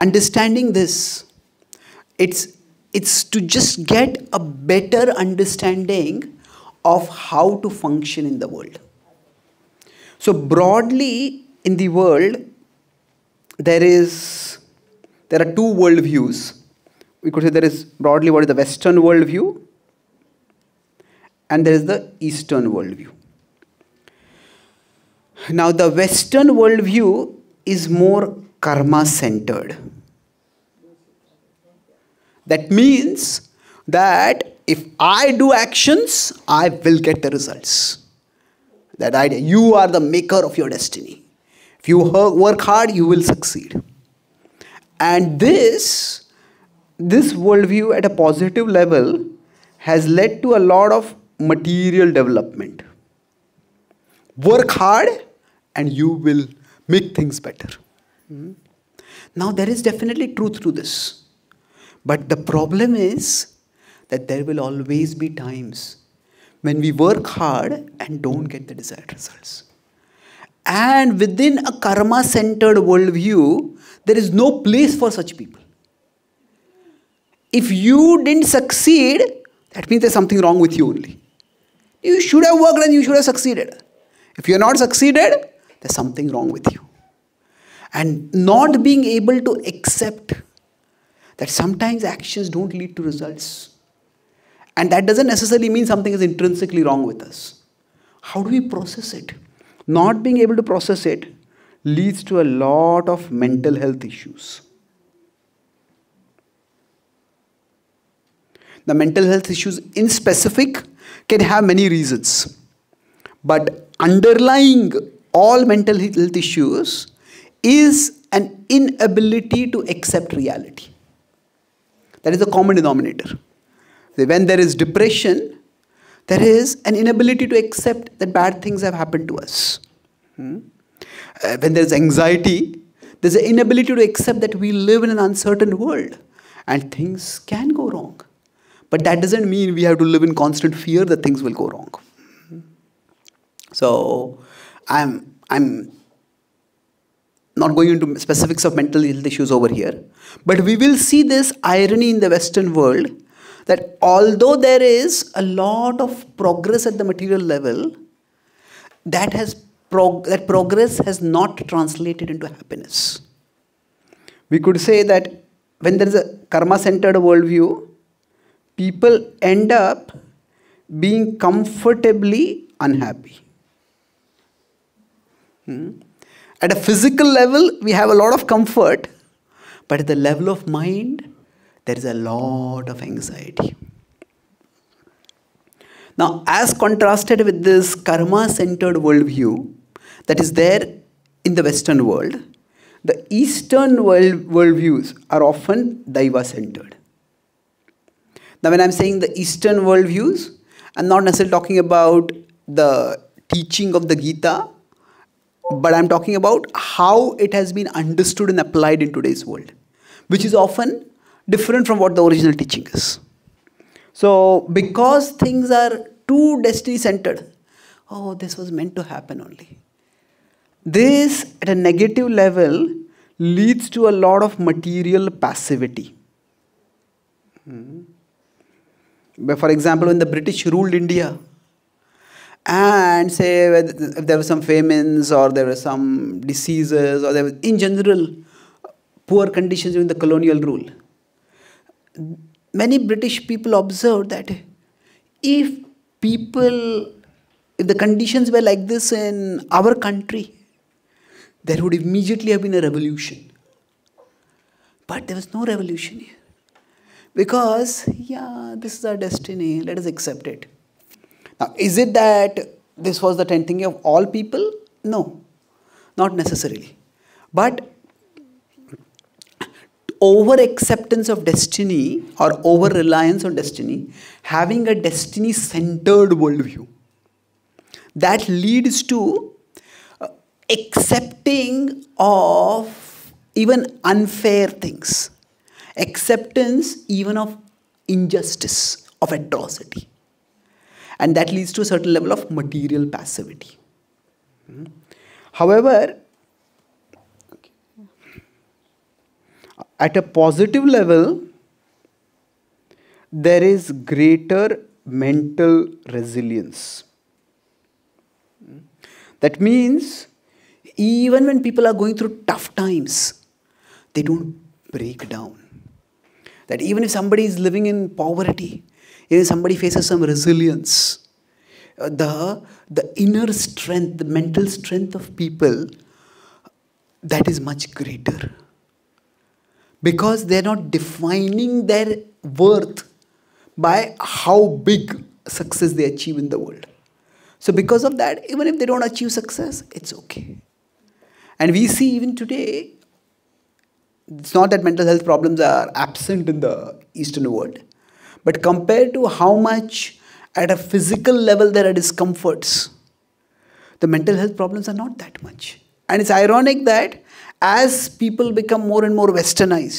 understanding this, it's to just get a better understanding of how to function in the world. So broadly in the world, there are two worldviews. We could say there is broadly what is the Western worldview, and there is the Eastern worldview. Now the Western worldview is more karma-centered. That means that if I do actions, I will get the results. That idea, you are the maker of your destiny. If you work hard, you will succeed. And this worldview at a positive level has led to a lot of material development. Work hard and you will make things better. Now there is definitely truth to this. But the problem is that there will always be times when we work hard and don't get the desired results. And within a karma-centered worldview, there is no place for such people. If you didn't succeed, that means there's something wrong with you only. You should have worked and you should have succeeded. If you're not succeeded, there's something wrong with you. And not being able to accept that sometimes actions don't lead to results. And that doesn't necessarily mean something is intrinsically wrong with us. How do we process it? Not being able to process it leads to a lot of mental health issues. The mental health issues in specific can have many reasons. But underlying all mental health issues is an inability to accept reality. That is the common denominator. When there is depression, there is an inability to accept that bad things have happened to us. When there is anxiety, there is an inability to accept that we live in an uncertain world and things can go wrong. But that doesn't mean we have to live in constant fear that things will go wrong. So I'm not going into specifics of mental health issues over here. But we will see this irony in the Western world that although there is a lot of progress at the material level, that progress has not translated into happiness. We could say that when there is a karma-centered worldview, people end up being comfortably unhappy. At a physical level, we have a lot of comfort, but at the level of mind, there is a lot of anxiety. Now, as contrasted with this karma-centered worldview that is there in the Western world, the Eastern worldviews are often Daiva-centered. Now, when I'm saying the Eastern worldviews, I'm not necessarily talking about the teaching of the Gita, but I'm talking about how it has been understood and applied in today's world, which is often different from what the original teaching is. So, because things are too destiny-centered, oh, this was meant to happen only. This, at a negative level, leads to a lot of material passivity. But for example, when the British ruled India, and say if there were some famines or there were some diseases or there was in general poor conditions during the colonial rule, many British people observed that if the conditions were like this in our country, there would immediately have been a revolution. But there was no revolution here. Because, yeah, this is our destiny, let us accept it. Now, is it that this was the thinking of all people? No, not necessarily. But over-acceptance of destiny or over-reliance on destiny, having a destiny-centered worldview, that leads to accepting of even unfair things, acceptance even of injustice, of atrocity. And that leads to a certain level of material passivity. However, at a positive level, there is greater mental resilience. That means even when people are going through tough times, they don't break down. That even if somebody is living in poverty, even if somebody faces some resilience, the inner strength, the mental strength of people, that is much greater. Because they are not defining their worth by how big success they achieve in the world. So because of that, even if they don't achieve success, it's okay. And we see even today, it's not that mental health problems are absent in the Eastern world, but compared to how much at a physical level there are discomforts, the mental health problems are not that much. And it's ironic that as people become more and more westernized,